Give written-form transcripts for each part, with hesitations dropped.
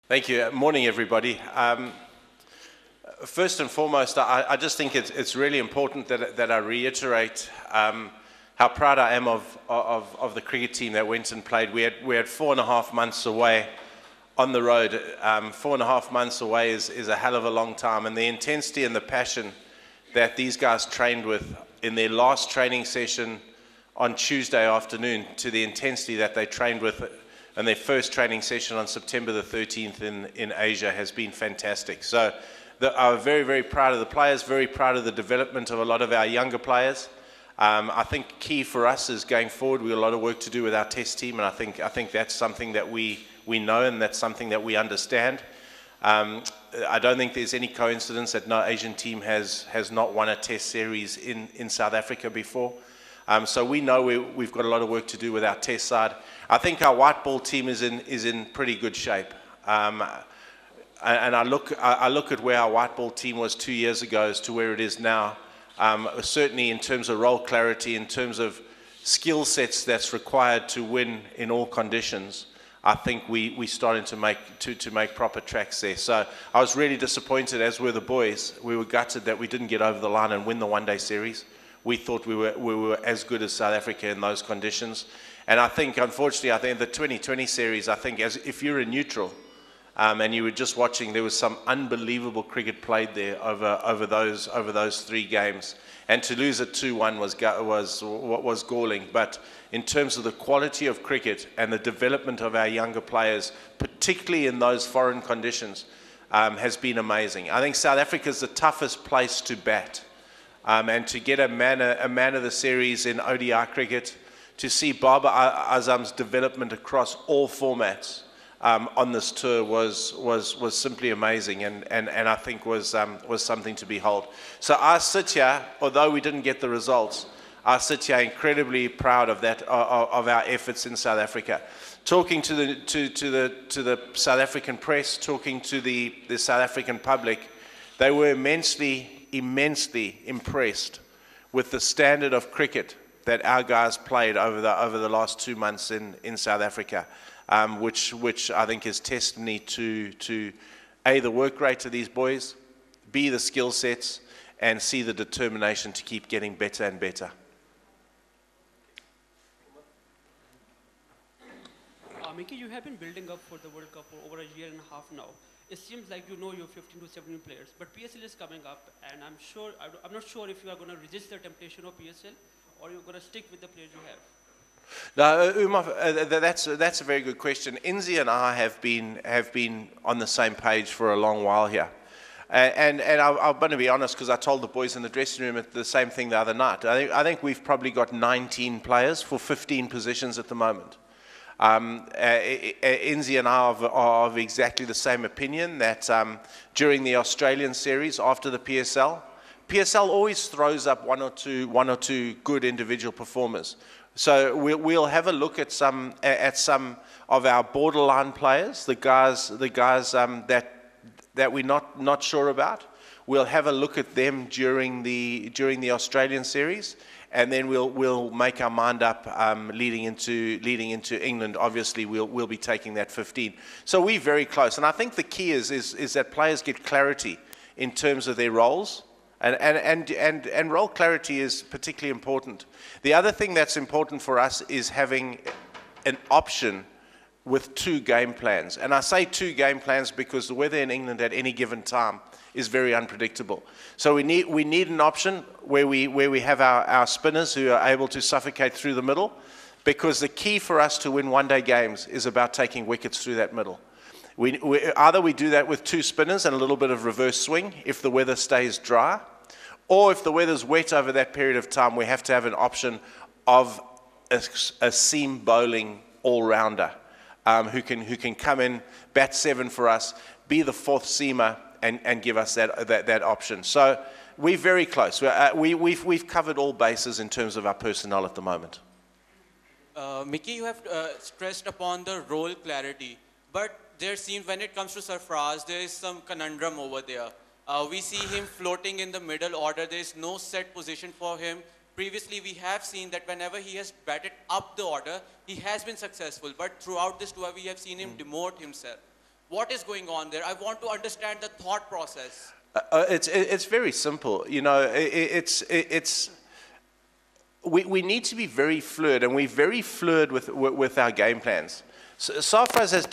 Thank you. Morning, everybody. First and foremost, I just think it's really important that I reiterate how proud I am of the cricket team that went and played. We had 4.5 months away on the road. 4.5 months away is a hell of a long time, and the intensity and the passion that these guys trained with in their last training session on Tuesday afternoon to the intensity that they trained with and their first training session on September the 13th in Asia has been fantastic. So I'm very, very proud of the players, very proud of the development of a lot of our younger players. I think key for us is going forward, we've got a lot of work to do with our test team, and I think that's something that we know and that's something that we understand. I don't think there's any coincidence that no Asian team has not won a test series in South Africa before. So we know we've got a lot of work to do with our test side. I think our white ball team is in pretty good shape. And I look at where our white ball team was 2 years ago as to where it is now. Certainly in terms of role clarity, in terms of skill sets that's required to win in all conditions, I think we're starting to make proper tracks there. So I was really disappointed, as were the boys. We were gutted that we didn't get over the line and win the one-day series. We thought we were as good as South Africa in those conditions. And I think, unfortunately, the 2020 series, if you're a neutral and you were just watching, there was some unbelievable cricket played there over those 3 games. And to lose it 2-1 was galling. But in terms of the quality of cricket and the development of our younger players, particularly in those foreign conditions, has been amazing. I think South Africa is the toughest place to bat. And to get a man of the series in ODI cricket, to see Babar Azam's development across all formats on this tour was simply amazing, and I think was something to behold. So I sit here, although we didn't get the results, I sit here incredibly proud of that, of our efforts in South Africa. Talking to the South African press, talking to the South African public, they were immensely impressed with the standard of cricket that our guys played over the last 2 months in South Africa, which I think is testimony to A, the work rate of these boys, B, the skill sets, and C, the determination to keep getting better and better. Mickey, you have been building up for the World Cup for over a year and a half now. It seems like you know your 15 to 17 players, but PSL is coming up, and I'm not sure if you are going to resist the temptation of PSL or you're going to stick with the players you have. No, Umar, that's a very good question. Inzi and I have been on the same page for a long while here, and I'm going to be honest, because I told the boys in the dressing room the same thing the other night. I think we've probably got 19 players for 15 positions at the moment. Inzi and I are of exactly the same opinion that during the Australian series after the PSL always throws up one or two good individual performers. So we'll have a look at some of our borderline players, the guys that we're not sure about. We'll have a look at them during the Australian series. And then we'll make our mind up leading into England. Obviously, we'll be taking that 15. So we're very close. And I think the key is that players get clarity in terms of their roles, and role clarity is particularly important. The other thing that's important for us is having an option with 2 game plans. And I say 2 game plans because the weather in England at any given time is very unpredictable. So we need an option where we have our spinners who are able to suffocate through the middle, because the key for us to win one-day games is about taking wickets through that middle. Either we do that with 2 spinners and a little bit of reverse swing if the weather stays dry, or if the weather's wet over that period of time, we have to have an option of a seam bowling all-rounder who can come in, bat 7 for us, be the 4th seamer, and give us that option. So we're very close. We've covered all bases in terms of our personnel at the moment. Mickey, you have stressed upon the role clarity, but there seems, when it comes to Sarfraz, there is some conundrum over there. We see him floating in the middle order. There is no set position for him. Previously, we have seen that whenever he has batted up the order, he has been successful. But throughout this tour, we have seen him demote himself. What is going on there? I want to understand the thought process. It's very simple. You know, we need to be very fluid, and we're very fluid with our game plans. Safraz has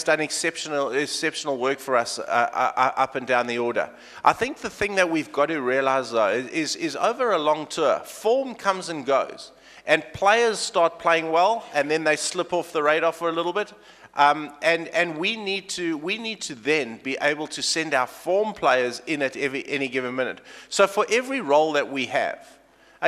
done exceptional work for us up and down the order. I think the thing that we've got to realize, though, is over a long tour, form comes and goes, and players start playing well, and then they slip off the radar for a little bit. And we need to then be able to send our form players in at any given minute. So for every role that we have,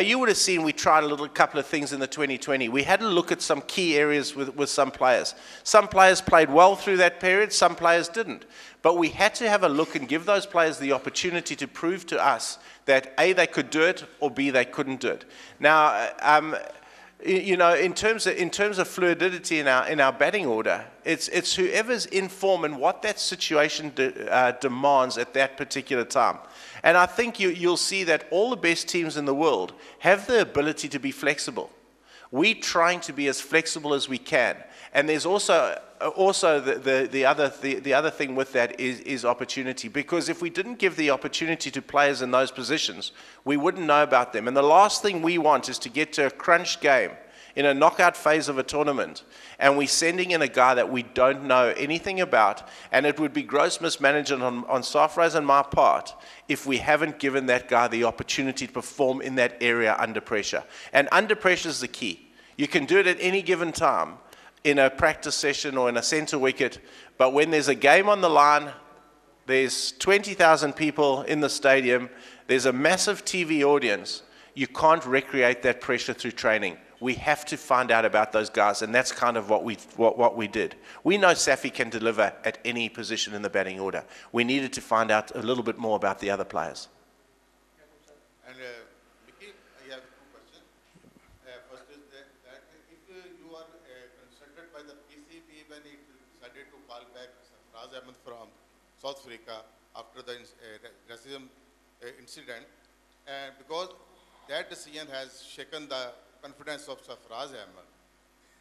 you would have seen we tried a couple of things in the 2020. We had a look at some key areas with some players. Some players played well through that period, some players didn't. But we had to have a look and give those players the opportunity to prove to us that A, they could do it, or B, they couldn't do it. Now, you know, in terms of fluidity in our batting order, it's whoever's in form and what that situation demands at that particular time. And I think you'll see that all the best teams in the world have the ability to be flexible. We're trying to be as flexible as we can. And there's also the other thing with that is opportunity. Because if we didn't give the opportunity to players in those positions, we wouldn't know about them. And the last thing we want is to get to a crunch game in a knockout phase of a tournament, and we're sending in a guy that we don't know anything about, and it would be gross mismanagement on Safraz and my part if we haven't given that guy the opportunity to perform in that area under pressure. And under pressure is the key. You can do it at any given time in a practice session or in a center wicket, but when there's a game on the line, there's 20,000 people in the stadium, there's a massive TV audience, you can't recreate that pressure through training. We have to find out about those guys, and that's kind of what we did. We know Safi can deliver at any position in the batting order. We needed to find out a little bit more about the other players. And Vicky, I have two questions. First is that if you are consulted by the PCB when it decided to call back Sarfraz Ahmed from South Africa after the racism incident, and because that decision has shaken the confidence of Sarfraz Ahmed,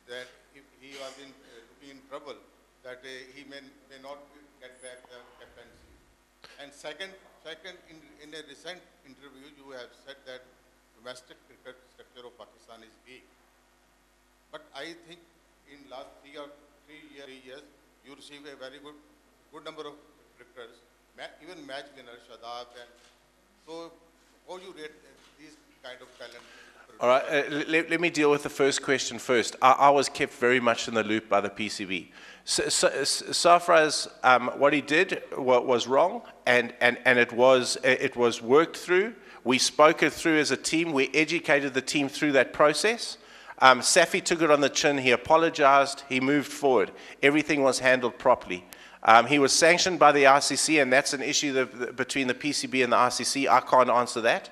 that if he was looking in trouble, that he may not get back the captaincy. And second, in a recent interview, you have said that domestic cricket structure of Pakistan is weak. But I think in last three years, you receive a very good number of cricketers, even match winners, Shadab, and so how you rate these kind of talent? All right, let me deal with the first question first. I was kept very much in the loop by the PCB. Safraz, what he did was wrong, and it was worked through. We spoke it through as a team. We educated the team through that process. Safi took it on the chin. He apologized. He moved forward. Everything was handled properly. He was sanctioned by the ICC, and that's an issue between the PCB and the ICC. I can't answer that.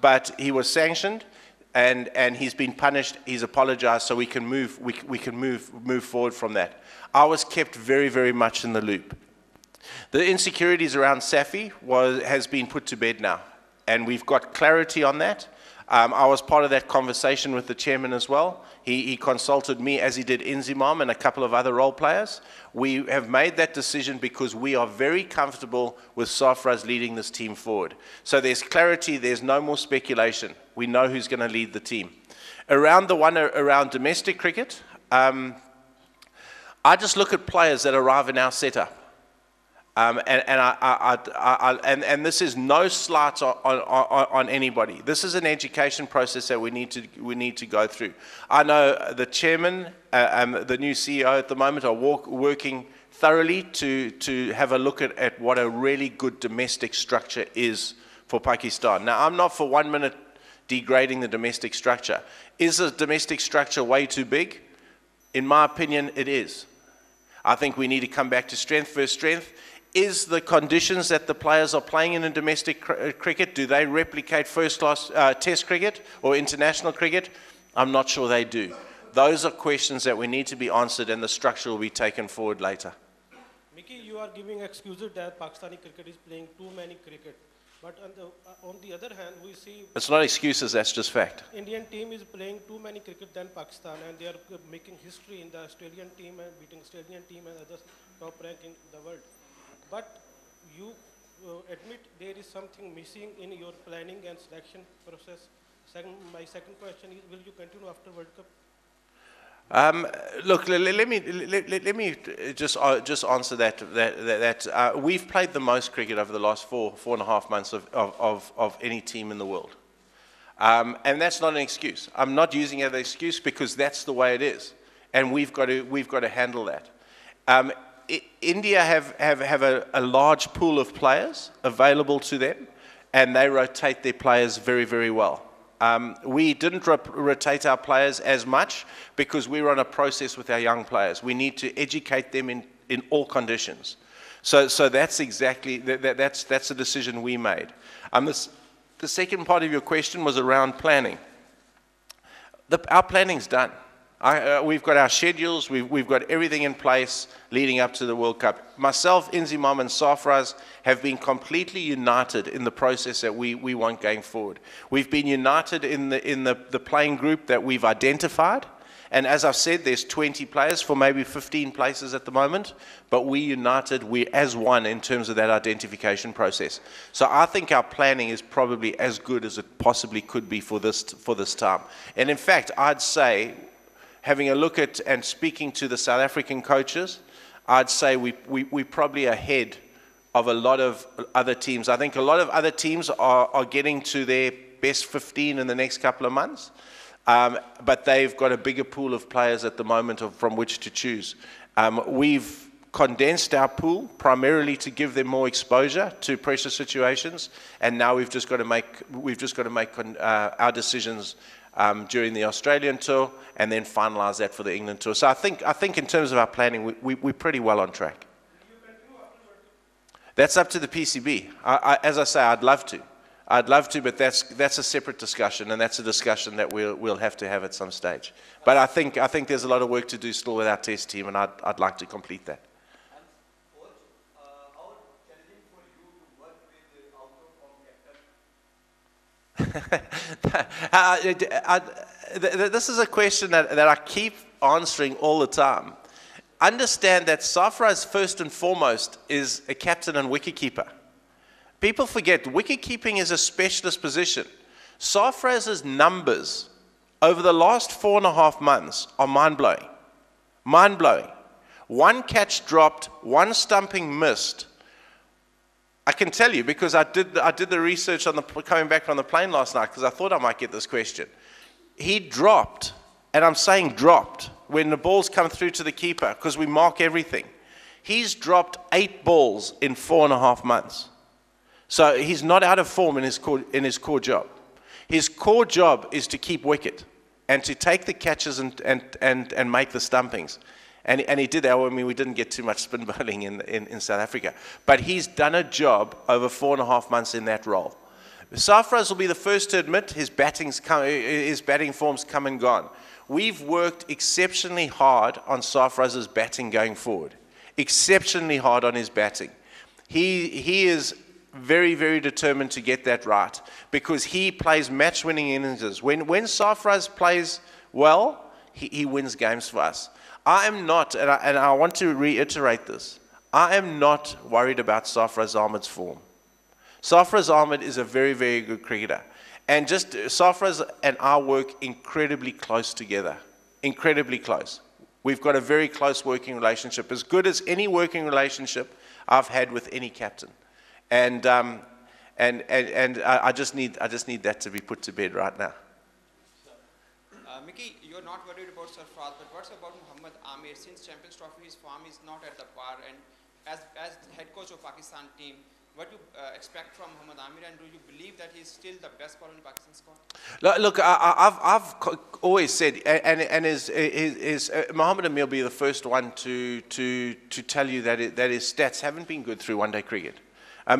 But he was sanctioned, and he's been punished. He's apologized, so we can move forward from that. I was kept very, very much in the loop. The insecurities around Safi has been put to bed now, and we've got clarity on that. I was part of that conversation with the chairman as well. He consulted me, as he did Inzimam and a couple of other role players. We have made that decision because we are very comfortable with Safraz leading this team forward. So there's clarity, there's no more speculation. We know who's going to lead the team. Around domestic cricket, I just look at players that arrive in our setup. And this is no slight on anybody. This is an education process that we need to go through. I know the chairman, the new CEO at the moment, are working thoroughly to have a look at what a really good domestic structure is for Pakistan. Now, I'm not for 1 minute degrading the domestic structure. Is the domestic structure way too big? In my opinion, it is. I think we need to come back to strength versus strength. Is the conditions that the players are playing in domestic cricket, do they replicate first-class test cricket or international cricket? I'm not sure they do. Those are questions that we need to be answered, and the structure will be taken forward later. Mickey, you are giving excuses that Pakistani cricket is playing too many cricket. But on the other hand, we see It's not excuses, that's just fact. Indian team is playing too many cricket than Pakistan, and they are making history in the Australian team and beating Australian team and others top rank in the world. But you admit there is something missing in your planning and selection process. My second question is, will you continue after World Cup? Look, let me just answer that. We've played the most cricket over the last 4.5 months of any team in the world. And that's not an excuse. I'm not using it as an excuse because that's the way it is. And we've got to handle that. India have a large pool of players available to them, and they rotate their players very, very well. We didn't rotate our players as much because we were on a process with our young players. We need to educate them in all conditions. So that's exactly, that's a decision we made. The second part of your question was around planning. Our planning's done. We've got our schedules, we've got everything in place leading up to the World Cup. Myself, Inzimam and Sarfraz have been completely united in the process that we want going forward. We've been united in the playing group that we've identified. And as I've said, there's 20 players for maybe 15 places at the moment, but we united, we as one in terms of that identification process. So I think our planning is probably as good as it possibly could be for this time. And in fact, I'd say, having a look at and speaking to the South African coaches, I'd say we're probably ahead of a lot of other teams. I think a lot of other teams are getting to their best 15 in the next couple of months. But they've got a bigger pool of players at the moment from which to choose. We've condensed our pool primarily to give them more exposure to pressure situations, and now we've just got to make our decisions during the Australian tour, and then finalise that for the England tour. So I think in terms of our planning, we're pretty well on track. That's up to the PCB. As I say, I'd love to. But that's a separate discussion, and that's a discussion that we'll have to have at some stage. But I think there's a lot of work to do still with our test team, and I'd like to complete that. How challenging for you to work with the outcome This is a question that I keep answering all the time. Understand that Sarfraz, first and foremost, is a captain and wicketkeeper. People forget wicketkeeping is a specialist position. Sarfraz's numbers over the last 4.5 months are mind-blowing. Mind-blowing. 1 catch dropped, 1 stumping missed. I can tell you because I did the research on coming back on the plane last night because I thought I might get this question. He dropped, and I'm saying dropped, when the balls come through to the keeper because we mark everything. He's dropped 8 balls in 4.5 months. So he's not out of form in his core job. His core job is to keep wicket and to take the catches and make the stumpings. And he did that. I mean, we didn't get too much spin bowling in South Africa. But he's done a job over 4.5 months in that role. Sarfraz will be the first to admit his batting form's come and gone. We've worked exceptionally hard on Sarfraz's batting going forward. Exceptionally hard on his batting. He is very, very determined to get that right because he plays match-winning innings. When Sarfraz plays well, he wins games for us. I am not, and I want to reiterate this, I am not worried about Sarfraz Ahmed's form. Sarfraz Ahmed is a very, very good cricketer. And just Sarfraz and I work incredibly close together. Incredibly close. We've got a very close working relationship, as good as any working relationship I've had with any captain. And I just need that to be put to bed right now. Mickey, you're not worried about Sarfraz, but what's about Mohammad Amir? Since Champions Trophy, his form is not at the par, and as head coach of Pakistan team, what do you expect from Mohammad Amir, and do you believe that he's still the best bowler in Pakistan squad? Look, I've always said, and Mohammad Amir will be the first one to tell you that his stats haven't been good through one-day cricket.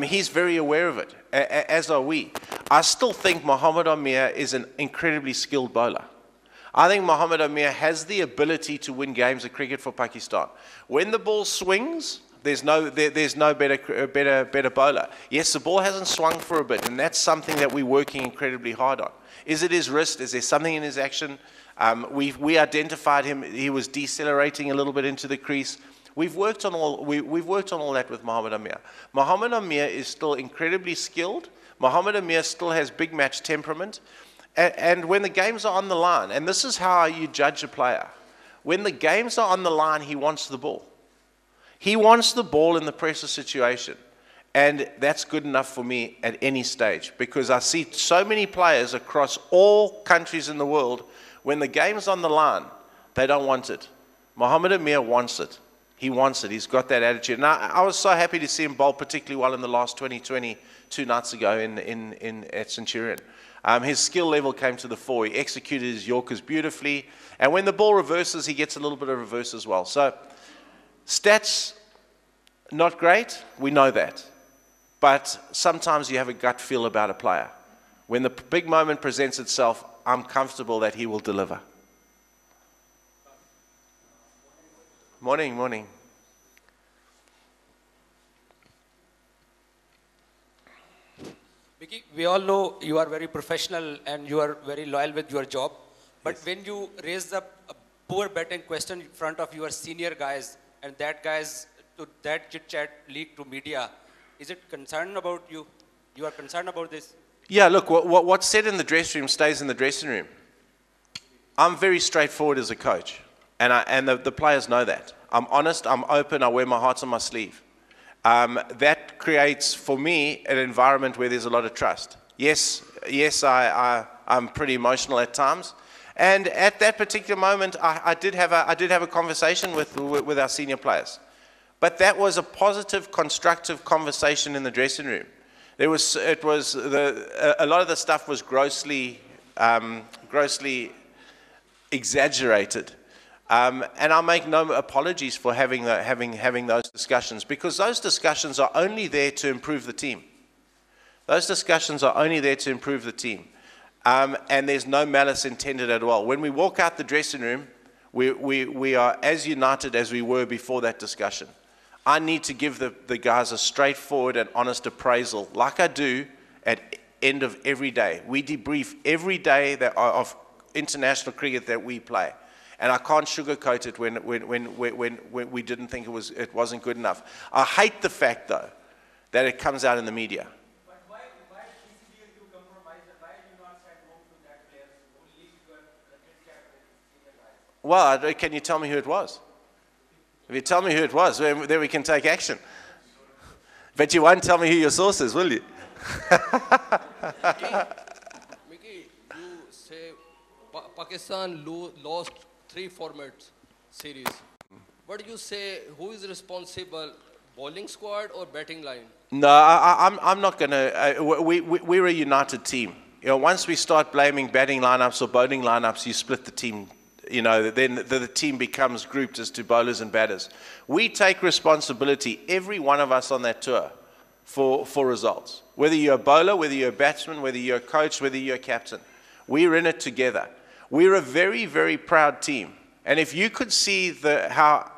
He's very aware of it, as are we. I still think Mohammad Amir is an incredibly skilled bowler. I think Mohammad Amir has the ability to win games of cricket for Pakistan. When the ball swings, there's no better bowler. Yes, the ball hasn't swung for a bit, and that's something that we're working incredibly hard on. Is it his wrist? Is there something in his action? We identified him. He was decelerating a little bit into the crease. We've worked on all that with Mohammad Amir. Mohammad Amir is still incredibly skilled. Mohammad Amir still has big match temperament. And when the games are on the line, and this is how you judge a player, when the games are on the line, he wants the ball. He wants the ball in the pressure situation. And that's good enough for me at any stage, because I see so many players across all countries in the world, when the game's on the line, they don't want it. Mohammad Amir wants it. He wants it. He's got that attitude. And I was so happy to see him bowl particularly well in the last 20, 2 nights ago at Centurion. His skill level came to the fore. He executed his Yorkers beautifully. And when the ball reverses, he gets a little bit of reverse as well. So, stats, not great. We know that. But sometimes you have a gut feel about a player. When the big moment presents itself, I'm comfortable that he will deliver. Morning. Mickey, we all know you are very professional and you are very loyal with your job. But yes, when you raise a poor batting question in front of your senior guys and that guys to that chit-chat leak to media, is it concerned about you? You are concerned about this? Yeah, look, what's said in the dressing room stays in the dressing room. I'm very straightforward as a coach, and the players know that. I'm honest, I'm open, I wear my heart on my sleeve. That creates, for me, an environment where there's a lot of trust. Yes, I'm pretty emotional at times. And at that particular moment, I did have a conversation with our senior players. But that was a positive, constructive conversation in the dressing room. A lot of the stuff was grossly exaggerated. And I'll make no apologies for having those discussions, because those discussions are only there to improve the team. Those discussions are only there to improve the team. And there's no malice intended at all. When we walk out the dressing room, we are as united as we were before that discussion. I need to give the guys a straightforward and honest appraisal, like I do at end of every day. We debrief every day of international cricket that we play. And I can't sugarcoat it when we didn't think it wasn't good enough. I hate the fact, though, that it comes out in the media. But why PCB and you compromise, and why do you not send home to that player who leaked your chit-chat with senior guys? Well, can you tell me who it was? If you tell me who it was, then we can take action. But you won't tell me who your source is, will you? Mickey, you say Pakistan lost 3 formats series. What do you say, who is responsible, bowling squad or batting line? No, I'm not going to. We're a united team. You know, once we start blaming batting lineups or bowling lineups, you split the team. You know, then the team becomes grouped as to bowlers and batters. We take responsibility, every one of us on that tour, for results. Whether you're a bowler, whether you're a batsman, whether you're a coach, whether you're a captain. We're in it together. We're a very, very proud team. And if you could see how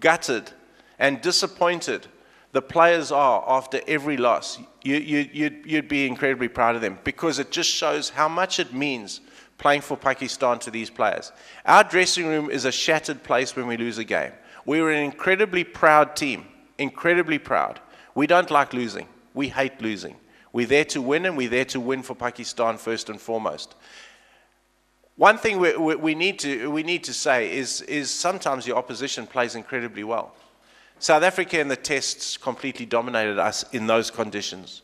gutted and disappointed the players are after every loss, you'd be incredibly proud of them, because it just shows how much it means playing for Pakistan to these players. Our dressing room is a shattered place when we lose a game. We're an incredibly proud team, incredibly proud. We don't like losing. We hate losing. We're there to win, and we're there to win for Pakistan first and foremost. One thing we need to say is sometimes the opposition plays incredibly well. South Africa in the tests completely dominated us in those conditions.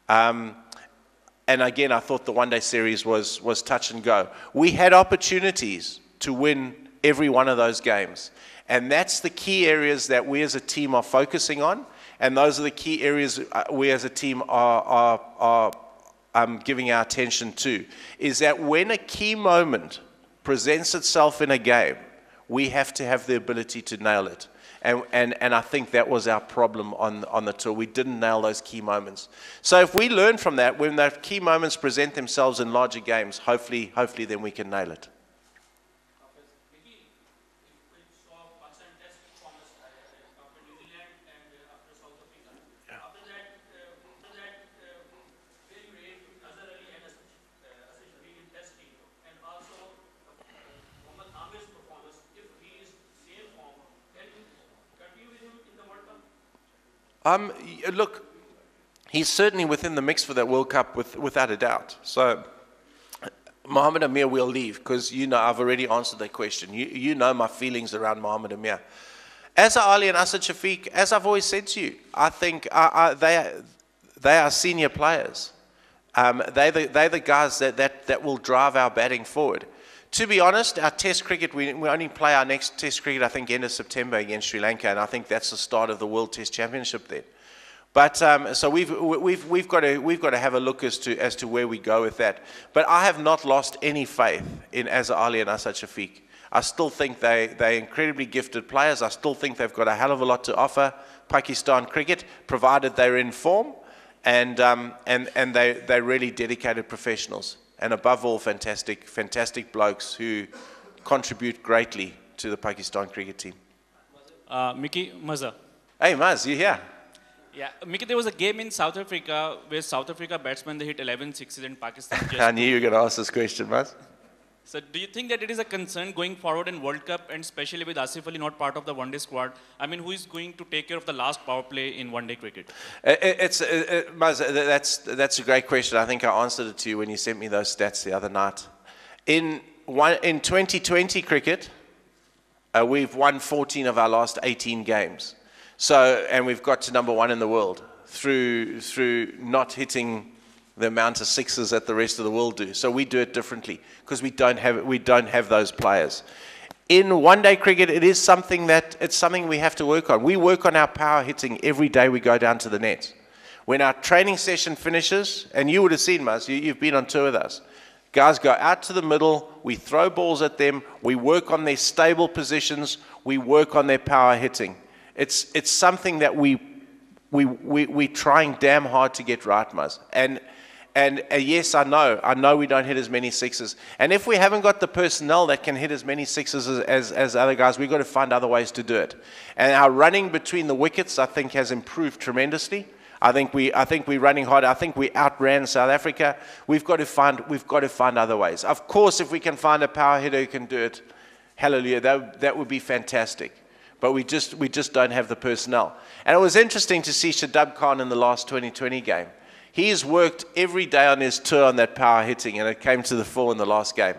And again, I thought the one-day series was touch and go. We had opportunities to win every one of those games. And that's the key areas that we as a team are focusing on. And those are the key areas we as a team are giving our attention to. Is that when a key moment presents itself in a game, we have to have the ability to nail it. And I think that was our problem on the tour. We didn't nail those key moments. So if we learn from that, when those key moments present themselves in larger games, hopefully then we can nail it. Mickey, if we saw Pakistan test performance after New Zealand and Look, he's certainly within the mix for that World Cup without a doubt. So Mohamed Amir will leave because, you know, I've already answered that question. You know my feelings around Mohamed Amir. Asa Ali and Asad Shafiq, as I've always said to you, I think they are senior players. They're the guys that will drive our batting forward. To be honest, our Test cricket, we only play our next Test cricket, I think, end of September against Sri Lanka, and I think that's the start of the World Test Championship then. But so we've got to have a look as to where we go with that. But I have not lost any faith in Azhar Ali and Asad Shafiq. I still think they're incredibly gifted players. I still think they've got a hell of a lot to offer Pakistan cricket, provided they're in form, and they're really dedicated professionals. And above all, fantastic blokes who contribute greatly to the Pakistan cricket team. Mickey, Maza. Hey, Maz, you here? Yeah, Mickey, there was a game in South Africa where South Africa batsmen, they hit 11 sixes and Pakistan just... I knew you were going to ask this question, Maz. So do you think that it is a concern going forward in World Cup, and especially with Asif Ali not part of the one-day squad? I mean, who is going to take care of the last power play in one-day cricket? Maz, that's a great question. I think I answered it to you when you sent me those stats the other night. In 2020 cricket, we've won 14 of our last 18 games. So, and we've got to #1 in the world through not hitting the amount of sixes that the rest of the world do. So we do it differently because we don't have those players. In one-day cricket, it's something we have to work on. We work on our power hitting every day we go down to the net. When our training session finishes, and you would have seen, Maz, you've been on tour with us, guys go out to the middle, we throw balls at them, we work on their stable positions, we work on their power hitting. It's something that we're trying damn hard to get right, Maz. And yes, I know we don't hit as many sixes. And if we haven't got the personnel that can hit as many sixes as other guys, we've got to find other ways to do it. And our running between the wickets, I think, has improved tremendously. I think we're running hard. I think we outran South Africa. We've got to find other ways. Of course, if we can find a power hitter who can do it, hallelujah, that would be fantastic. But we just don't have the personnel. And it was interesting to see Shadab Khan in the last 2020 game. He's worked every day on his tour on that power hitting, and it came to the fore in the last game.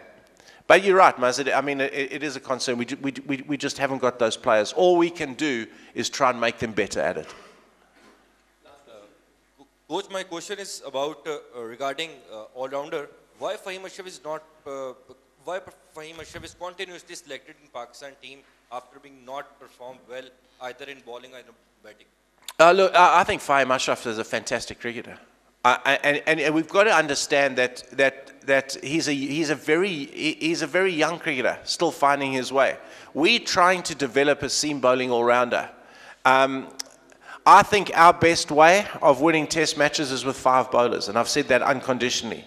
But you're right, Mazid. I mean, it is a concern. We just haven't got those players. All we can do is try and make them better at it. Coach, my question is about regarding all-rounder. Why Fahim Ashraf is continuously selected in Pakistan team after being not performed well either in bowling or batting? Look, I think Fahim Ashraf is a fantastic cricketer. And we've got to understand that he's a very young cricketer, still finding his way. We're trying to develop a seam bowling all-rounder. I think our best way of winning test matches is with 5 bowlers, and I've said that unconditionally.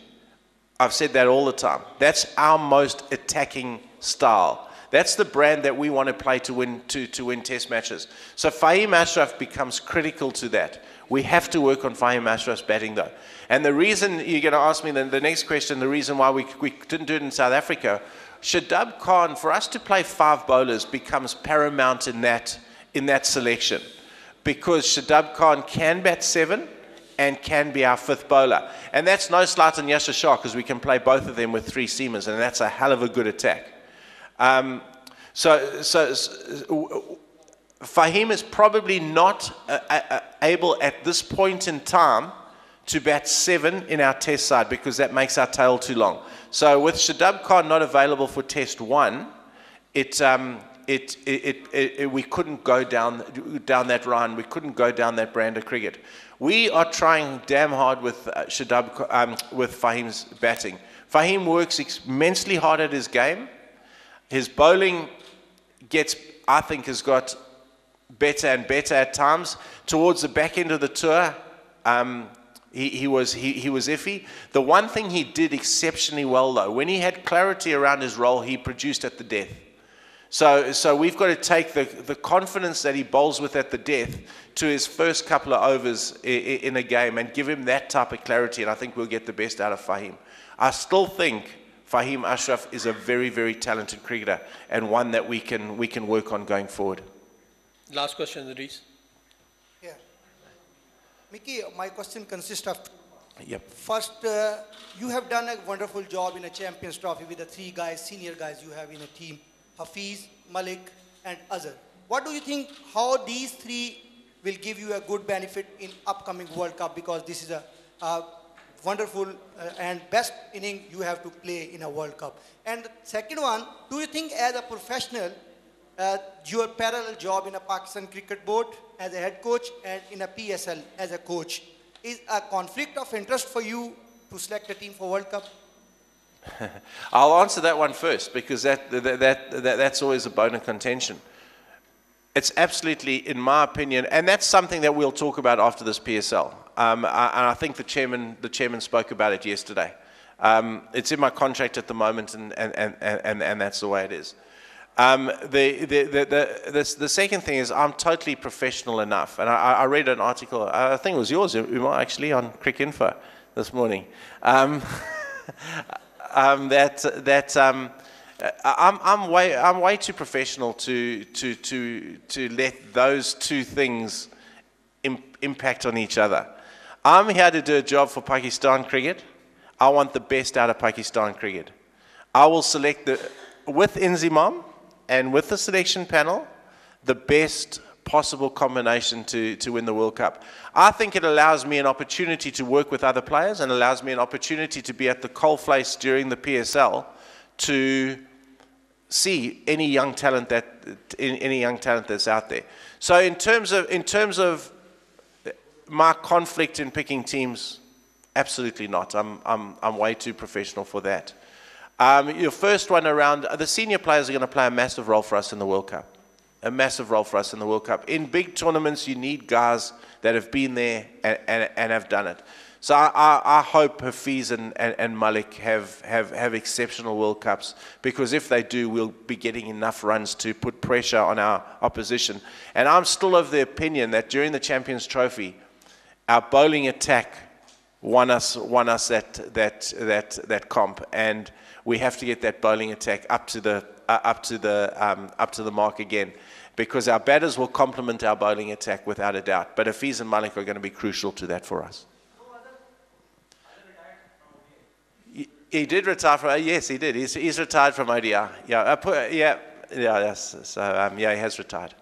I've said that all the time. That's our most attacking style. That's the brand that we want to play to win test matches. So Fahim Ashraf becomes critical to that. We have to work on Fahim Ashraf's batting though. And the reason, you're going to ask me the next question, the reason why we didn't do it in South Africa, Shadab Khan, for us to play 5 bowlers becomes paramount in that selection. Because Shadab Khan can bat 7 and can be our 5th bowler. And that's no slight on Yasir Shah because we can play both of them with 3 seamers, and that's a hell of a good attack. Fahim is probably not able at this point in time to bat 7 in our test side because that makes our tail too long. So with Shadab Khan not available for test 1, we couldn't go down that run. We couldn't go down that brand of cricket. We are trying damn hard with with Fahim's batting. Fahim works immensely hard at his game. His bowling has got better and better at times. Towards the back end of the tour, he was iffy. The one thing he did exceptionally well though, when he had clarity around his role, he produced at the death. So we've got to take the confidence that he bowls with at the death to his first couple of overs in a game and give him that type of clarity, and I think we'll get the best out of Fahim. I still think Fahim Ashraf is a very, very talented cricketer and one that we can work on going forward. Last question, Reese. Yeah. Mickey, my question consists of Yep. first, you have done a wonderful job in a Champions Trophy with the three guys, senior guys you have in a team, Hafiz, Malik, and Azhar. What do you think, how these three will give you a good benefit in upcoming World Cup, because this is a wonderful and best inning you have to play in a World Cup. And the second one, do you think as a professional, your parallel job in a Pakistan Cricket Board as a head coach and in a PSL as a coach is a conflict of interest for you to select a team for World Cup? I'll answer that one first, because that's always a bone of contention. It's absolutely, in my opinion, and that's something that we'll talk about after this PSL. And I think the chairman spoke about it yesterday. It's in my contract at the moment, and that's the way it is. The second thing is I'm totally professional enough, and I read an article, I think it was yours, Umar, actually, on Cricinfo this morning. I'm way too professional to let those two things impact on each other. I'm here to do a job for Pakistan cricket. I want the best out of Pakistan cricket. I will select with Inzimam and with the selection panel, the best possible combination to win the World Cup. I think it allows me an opportunity to work with other players and allows me an opportunity to be at the coalface during the PSL to see any young talent that's out there. So in terms of my conflict in picking teams, absolutely not. I'm way too professional for that. Your first one around, the senior players are going to play a massive role for us in the World Cup. A massive role for us in the World Cup. In big tournaments, you need guys that have been there and have done it. So I hope Hafiz and Malik have exceptional World Cups, because if they do, we'll be getting enough runs to put pressure on our opposition. And I'm still of the opinion that during the Champions Trophy, our bowling attack won us that comp, and we have to get that bowling attack up to the mark again, because our batters will complement our bowling attack without a doubt. But Hafiz and Malik are going to be crucial to that for us. He did retire from. Yes, he did. He's retired from ODI. Yeah, yes. So he has retired.